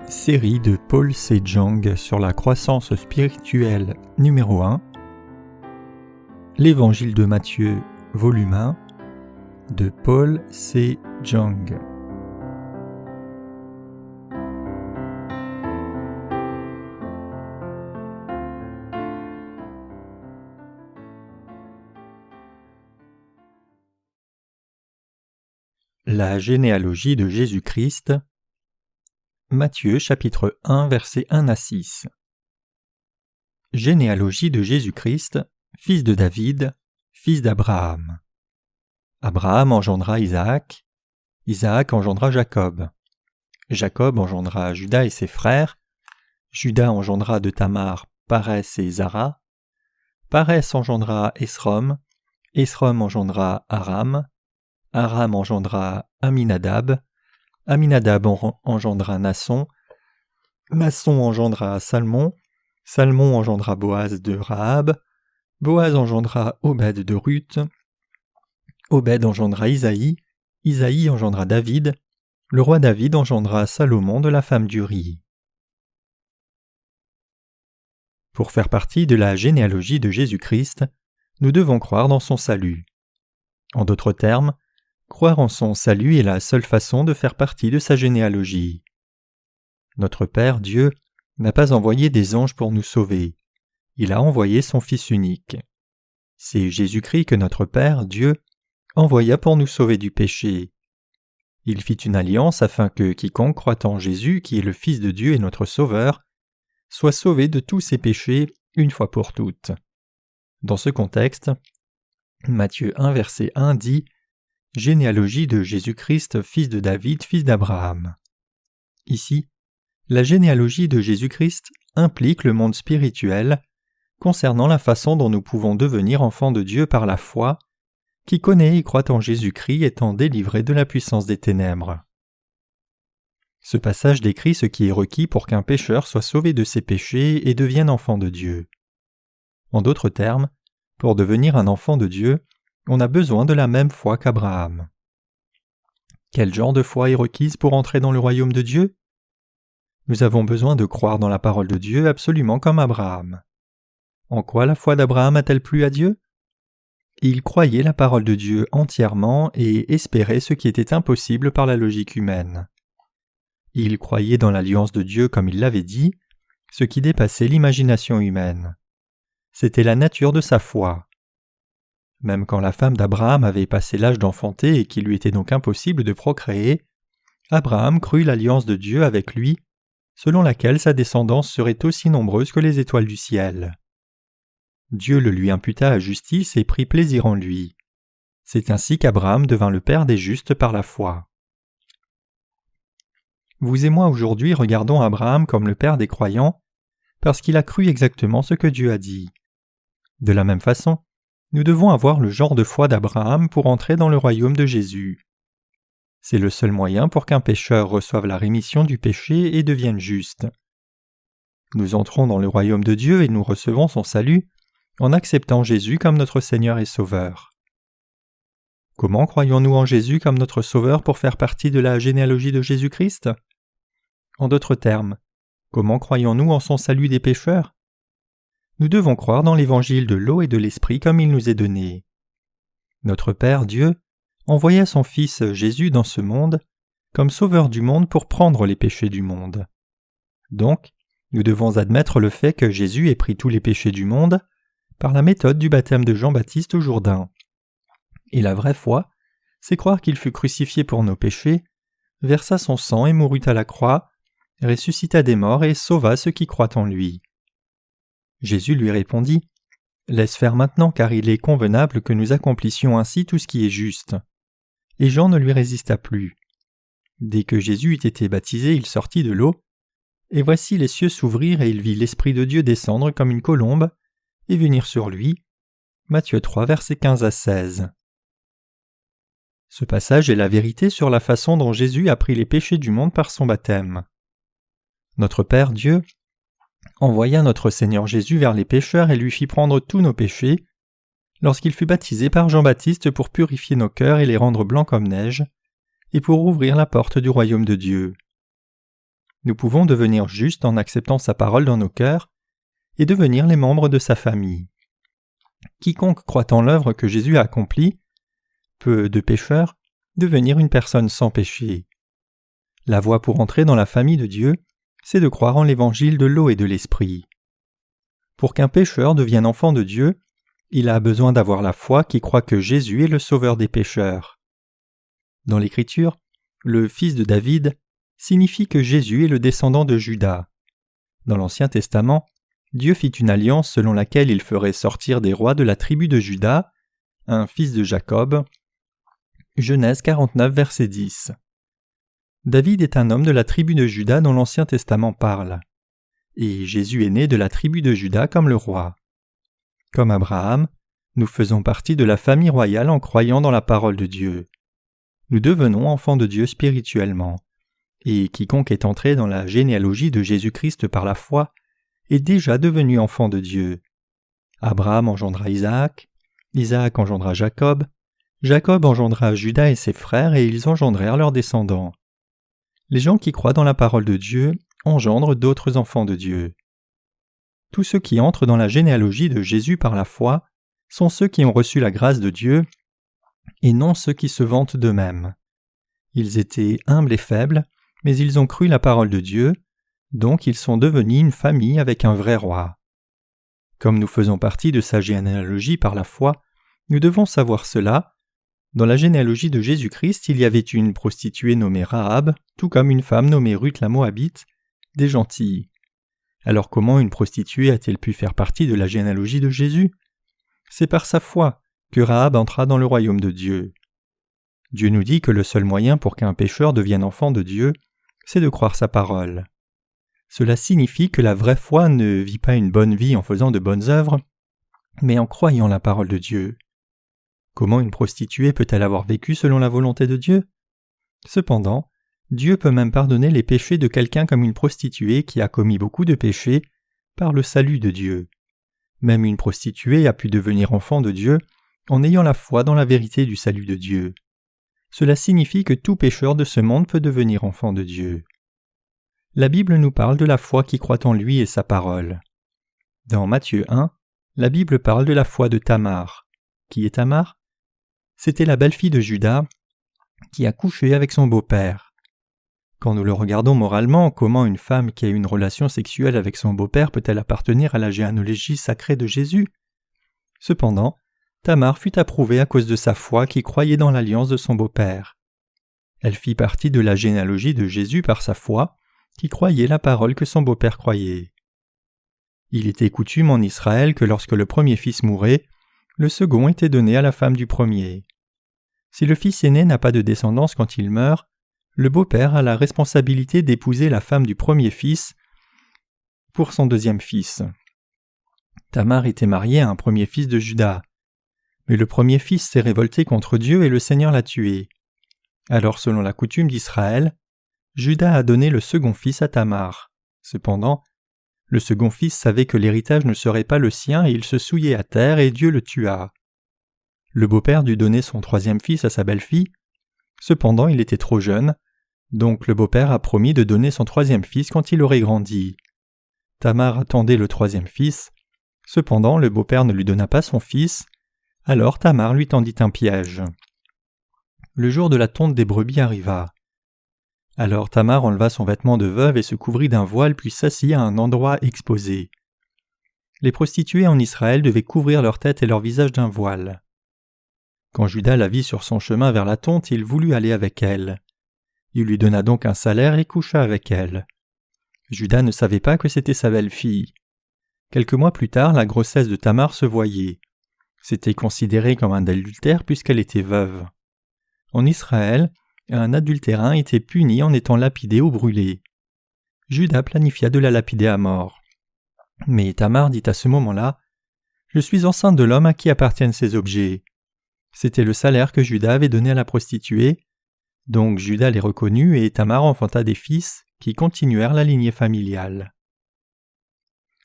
Série de Paul Sejong sur la croissance spirituelle numéro 1. L'Évangile de Matthieu, volume 1, de Paul Sejong. La généalogie de Jésus-Christ. Matthieu chapitre 1 versets 1 à 6. Généalogie de Jésus-Christ, fils de David, fils d'Abraham. Abraham engendra Isaac, Isaac engendra Jacob. Jacob engendra Juda et ses frères, Juda engendra de Tamar Parès et Zara, Parès engendra Esrom, Esrom engendra Aram, Aram engendra Aminadab, Aminadab engendra Nasson, Nasson engendra Salmon, Salmon engendra Boaz de Rahab, Boaz engendra Obed de Ruth, Obed engendra Isaïe, Isaïe engendra David, le roi David engendra Salomon de la femme d'Uri. Pour faire partie de la généalogie de Jésus-Christ, nous devons croire dans son salut. En d'autres termes, croire en son salut est la seule façon de faire partie de sa généalogie. Notre Père, Dieu, n'a pas envoyé des anges pour nous sauver. Il a envoyé son Fils unique. C'est Jésus-Christ que notre Père, Dieu, envoya pour nous sauver du péché. Il fit une alliance afin que quiconque croit en Jésus, qui est le Fils de Dieu et notre Sauveur, soit sauvé de tous ses péchés une fois pour toutes. Dans ce contexte, Matthieu 1 verset 1 dit « Généalogie de Jésus-Christ, fils de David, fils d'Abraham ». Ici, la généalogie de Jésus-Christ implique le monde spirituel concernant la façon dont nous pouvons devenir enfants de Dieu par la foi, qui connaît et croit en Jésus-Christ étant délivré de la puissance des ténèbres. Ce passage décrit ce qui est requis pour qu'un pécheur soit sauvé de ses péchés et devienne enfant de Dieu. En d'autres termes, pour devenir un enfant de Dieu, on a besoin de la même foi qu'Abraham. Quel genre de foi est requise pour entrer dans le royaume de Dieu ? Nous avons besoin de croire dans la parole de Dieu absolument comme Abraham. En quoi la foi d'Abraham a-t-elle plu à Dieu ? Il croyait la parole de Dieu entièrement et espérait ce qui était impossible par la logique humaine. Il croyait dans l'alliance de Dieu comme il l'avait dit, ce qui dépassait l'imagination humaine. C'était la nature de sa foi. Même quand la femme d'Abraham avait passé l'âge d'enfanter et qu'il lui était donc impossible de procréer, Abraham crut l'alliance de Dieu avec lui, selon laquelle sa descendance serait aussi nombreuse que les étoiles du ciel. Dieu le lui imputa à justice et prit plaisir en lui. C'est ainsi qu'Abraham devint le père des justes par la foi. Vous et moi aujourd'hui regardons Abraham comme le père des croyants, parce qu'il a cru exactement ce que Dieu a dit. De la même façon, nous devons avoir le genre de foi d'Abraham pour entrer dans le royaume de Jésus. C'est le seul moyen pour qu'un pécheur reçoive la rémission du péché et devienne juste. Nous entrons dans le royaume de Dieu et nous recevons son salut en acceptant Jésus comme notre Seigneur et Sauveur. Comment croyons-nous en Jésus comme notre Sauveur pour faire partie de la généalogie de Jésus-Christ ? En d'autres termes, comment croyons-nous en son salut des pécheurs ? Nous devons croire dans l'évangile de l'eau et de l'esprit comme il nous est donné. Notre Père Dieu envoya son Fils Jésus dans ce monde comme sauveur du monde pour prendre les péchés du monde. Donc, nous devons admettre le fait que Jésus ait pris tous les péchés du monde par la méthode du baptême de Jean-Baptiste au Jourdain. Et la vraie foi, c'est croire qu'il fut crucifié pour nos péchés, versa son sang et mourut à la croix, ressuscita des morts et sauva ceux qui croient en lui. Jésus lui répondit « Laisse faire maintenant car il est convenable que nous accomplissions ainsi tout ce qui est juste. » Et Jean ne lui résista plus. Dès que Jésus eut été baptisé, il sortit de l'eau, et voici les cieux s'ouvrirent et il vit l'Esprit de Dieu descendre comme une colombe et venir sur lui. Matthieu 3, versets 15 à 16. Ce passage est la vérité sur la façon dont Jésus a pris les péchés du monde par son baptême. Notre Père Dieu envoya notre Seigneur Jésus vers les pécheurs et lui fit prendre tous nos péchés, lorsqu'il fut baptisé par Jean-Baptiste pour purifier nos cœurs et les rendre blancs comme neige, et pour ouvrir la porte du royaume de Dieu. nous pouvons devenir justes en acceptant sa parole dans nos cœurs et devenir les membres de sa famille. Quiconque croit en l'œuvre que Jésus a accomplie peut, de pécheur, devenir une personne sans péché. La voie pour entrer dans la famille de Dieu, c'est de croire en l'évangile de l'eau et de l'esprit. Pour qu'un pécheur devienne enfant de Dieu, il a besoin d'avoir la foi qui croit que Jésus est le sauveur des pécheurs. Dans l'Écriture, le fils de David signifie que Jésus est le descendant de Juda. Dans l'Ancien Testament, Dieu fit une alliance selon laquelle il ferait sortir des rois de la tribu de Juda, un fils de Jacob. Genèse 49, verset 10. David est un homme de la tribu de Juda dont l'Ancien Testament parle. Et Jésus est né de la tribu de Juda comme le roi. Comme Abraham, nous faisons partie de la famille royale en croyant dans la parole de Dieu. Nous devenons enfants de Dieu spirituellement. Et quiconque est entré dans la généalogie de Jésus-Christ par la foi est déjà devenu enfant de Dieu. Abraham engendra Isaac, Isaac engendra Jacob, Jacob engendra Juda et ses frères et ils engendrèrent leurs descendants. Les gens qui croient dans la parole de Dieu engendrent d'autres enfants de Dieu. Tous ceux qui entrent dans la généalogie de Jésus par la foi sont ceux qui ont reçu la grâce de Dieu et non ceux qui se vantent d'eux-mêmes. Ils étaient humbles et faibles, mais ils ont cru la parole de Dieu, donc ils sont devenus une famille avec un vrai roi. Comme nous faisons partie de sa généalogie par la foi, nous devons savoir cela. Dans la généalogie de Jésus-Christ, il y avait une prostituée nommée Rahab, tout comme une femme nommée Ruth la Moabite, des gentilles. Alors comment une prostituée a-t-elle pu faire partie de la généalogie de Jésus? C'est par sa foi que Rahab entra dans le royaume de Dieu. Dieu nous dit que le seul moyen pour qu'un pécheur devienne enfant de Dieu, c'est de croire sa parole. Cela signifie que la vraie foi ne vit pas une bonne vie en faisant de bonnes œuvres, mais en croyant la parole de Dieu. Comment une prostituée peut-elle avoir vécu selon la volonté de Dieu? Cependant, Dieu peut même pardonner les péchés de quelqu'un comme une prostituée qui a commis beaucoup de péchés par le salut de Dieu. Même une prostituée a pu devenir enfant de Dieu en ayant la foi dans la vérité du salut de Dieu. Cela signifie que tout pécheur de ce monde peut devenir enfant de Dieu. La Bible nous parle de la foi qui croit en lui et sa parole. Dans Matthieu 1, la Bible parle de la foi de Tamar. Qui est Tamar? C'était la belle-fille de Juda qui a couché avec son beau-père. Quand nous le regardons moralement, comment une femme qui a une relation sexuelle avec son beau-père peut-elle appartenir à la généalogie sacrée de Jésus? Cependant, Tamar fut approuvée à cause de sa foi qui croyait dans l'alliance de son beau-père. Elle fit partie de la généalogie de Jésus par sa foi, qui croyait la parole que son beau-père croyait. Il était coutume en Israël que lorsque le premier fils mourait, le second était donné à la femme du premier. Si le fils aîné n'a pas de descendance quand il meurt, le beau-père a la responsabilité d'épouser la femme du premier fils pour son deuxième fils. Tamar était mariée à un premier fils de Juda. Mais le premier fils s'est révolté contre Dieu et le Seigneur l'a tué. Alors selon la coutume d'Israël, Juda a donné le second fils à Tamar. Cependant, le second fils savait que l'héritage ne serait pas le sien et il se souillait à terre et Dieu le tua. Le beau-père dut donner son troisième fils à sa belle-fille. Cependant, il était trop jeune, donc le beau-père a promis de donner son troisième fils quand il aurait grandi. Tamar attendait le troisième fils. Cependant, le beau-père ne lui donna pas son fils. Alors Tamar lui tendit un piège. Le jour de la tonte des brebis arriva. Alors Tamar enleva son vêtement de veuve et se couvrit d'un voile puis s'assit à un endroit exposé. Les prostituées en Israël devaient couvrir leur tête et leur visage d'un voile. Quand Juda la vit sur son chemin vers la tonte, il voulut aller avec elle. Il lui donna donc un salaire et coucha avec elle. Juda ne savait pas que c'était sa belle-fille. Quelques mois plus tard, la grossesse de Tamar se voyait. C'était considéré comme un adultère puisqu'elle était veuve. En Israël, un adultérin était puni en étant lapidé ou brûlé. Juda planifia de la lapider à mort. Mais Tamar dit à ce moment-là, « Je suis enceinte de l'homme à qui appartiennent ces objets. » C'était le salaire que Juda avait donné à la prostituée. Donc Juda les reconnut et Tamar enfanta des fils qui continuèrent la lignée familiale.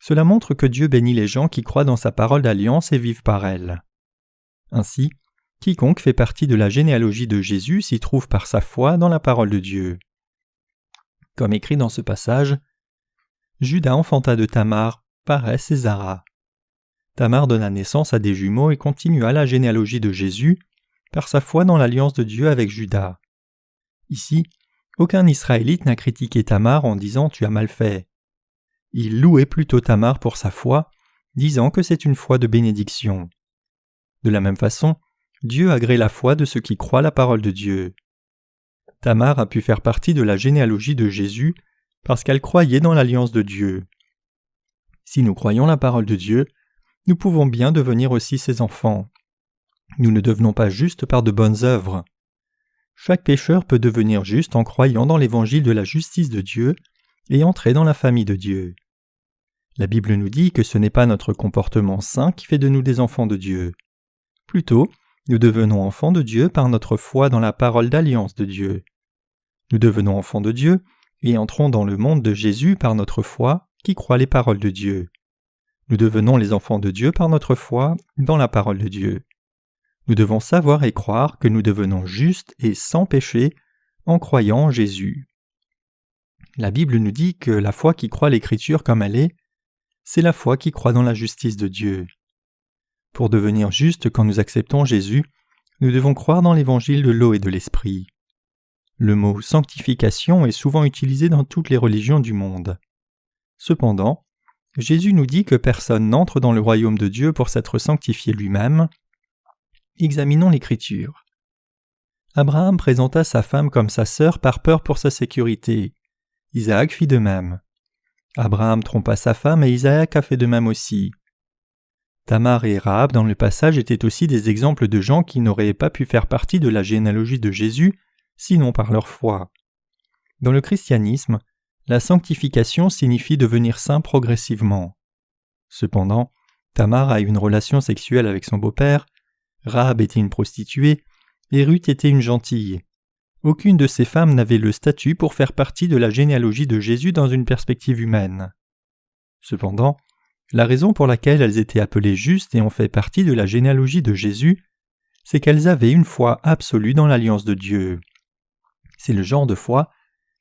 Cela montre que Dieu bénit les gens qui croient dans sa parole d'alliance et vivent par elle. Ainsi, quiconque fait partie de la généalogie de Jésus s'y trouve par sa foi dans la parole de Dieu. Comme écrit dans ce passage, Juda enfanta de Tamar, Parès et Zara. Tamar donna naissance à des jumeaux et continua la généalogie de Jésus par sa foi dans l'alliance de Dieu avec Juda. Ici, aucun Israélite n'a critiqué Tamar en disant « tu as mal fait ». Il louait plutôt Tamar pour sa foi, disant que c'est une foi de bénédiction. De la même façon, Dieu agrée la foi de ceux qui croient la parole de Dieu. Tamar a pu faire partie de la généalogie de Jésus parce qu'elle croyait dans l'alliance de Dieu. Si nous croyons la parole de Dieu, nous pouvons bien devenir aussi ses enfants. Nous ne devenons pas justes par de bonnes œuvres. Chaque pécheur peut devenir juste en croyant dans l'évangile de la justice de Dieu et entrer dans la famille de Dieu. La Bible nous dit que ce n'est pas notre comportement saint qui fait de nous des enfants de Dieu. Plutôt, nous devenons enfants de Dieu par notre foi dans la parole d'alliance de Dieu. Nous devenons enfants de Dieu et entrons dans le monde de Jésus par notre foi qui croit les paroles de Dieu. Nous devenons les enfants de Dieu par notre foi dans la parole de Dieu. Nous devons savoir et croire que nous devenons justes et sans péché en croyant en Jésus. La Bible nous dit que la foi qui croit l'Écriture comme elle est, c'est la foi qui croit dans la justice de Dieu. Pour devenir justes quand nous acceptons Jésus, nous devons croire dans l'évangile de l'eau et de l'esprit. Le mot « sanctification » est souvent utilisé dans toutes les religions du monde. Cependant, Jésus nous dit que personne n'entre dans le royaume de Dieu pour s'être sanctifié lui-même. Examinons l'Écriture. Abraham présenta sa femme comme sa sœur par peur pour sa sécurité. Isaac fit de même. Abraham trompa sa femme et Isaac a fait de même aussi. Tamar et Rahab dans le passage étaient aussi des exemples de gens qui n'auraient pas pu faire partie de la généalogie de Jésus, sinon par leur foi. Dans le christianisme, la sanctification signifie devenir saint progressivement. Cependant, Tamar a eu une relation sexuelle avec son beau-père, Rahab était une prostituée, et Ruth était une gentille. Aucune de ces femmes n'avait le statut pour faire partie de la généalogie de Jésus dans une perspective humaine. Cependant, la raison pour laquelle elles étaient appelées justes et ont fait partie de la généalogie de Jésus, c'est qu'elles avaient une foi absolue dans l'alliance de Dieu. C'est le genre de foi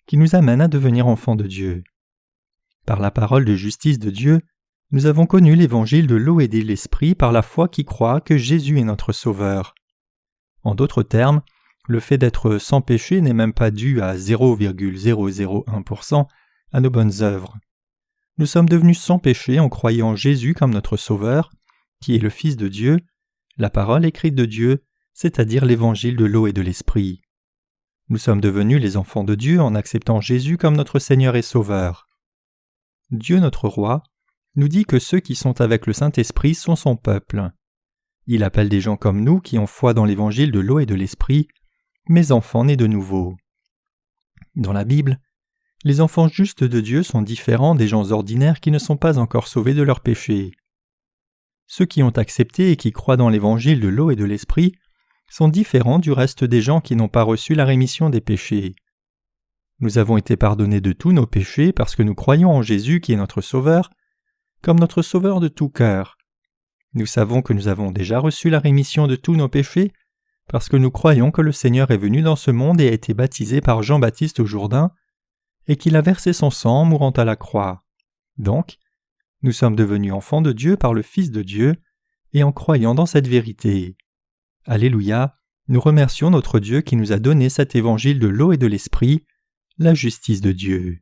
qui nous amène à devenir enfants de Dieu. Par la parole de justice de Dieu, nous avons connu l'évangile de l'eau et de l'esprit par la foi qui croit que Jésus est notre Sauveur. En d'autres termes, le fait d'être sans péché n'est même pas dû à 0,001% à nos bonnes œuvres. Nous sommes devenus sans péché en croyant en Jésus comme notre Sauveur, qui est le Fils de Dieu, la parole écrite de Dieu, c'est-à-dire l'évangile de l'eau et de l'esprit. Nous sommes devenus les enfants de Dieu en acceptant Jésus comme notre Seigneur et Sauveur. Dieu notre Roi nous dit que ceux qui sont avec le Saint-Esprit sont son peuple. Il appelle des gens comme nous qui ont foi dans l'évangile de l'eau et de l'esprit, mes enfants nés de nouveau. Dans la Bible, les enfants justes de Dieu sont différents des gens ordinaires qui ne sont pas encore sauvés de leurs péchés. Ceux qui ont accepté et qui croient dans l'évangile de l'eau et de l'esprit sont différents du reste des gens qui n'ont pas reçu la rémission des péchés. Nous avons été pardonnés de tous nos péchés parce que nous croyons en Jésus qui est notre Sauveur, comme notre Sauveur de tout cœur. Nous savons que nous avons déjà reçu la rémission de tous nos péchés parce que nous croyons que le Seigneur est venu dans ce monde et a été baptisé par Jean-Baptiste au Jourdain et qu'il a versé son sang en mourant à la croix. Donc, nous sommes devenus enfants de Dieu par le Fils de Dieu et en croyant dans cette vérité. Alléluia, nous remercions notre Dieu qui nous a donné cet évangile de l'eau et de l'esprit, la justice de Dieu.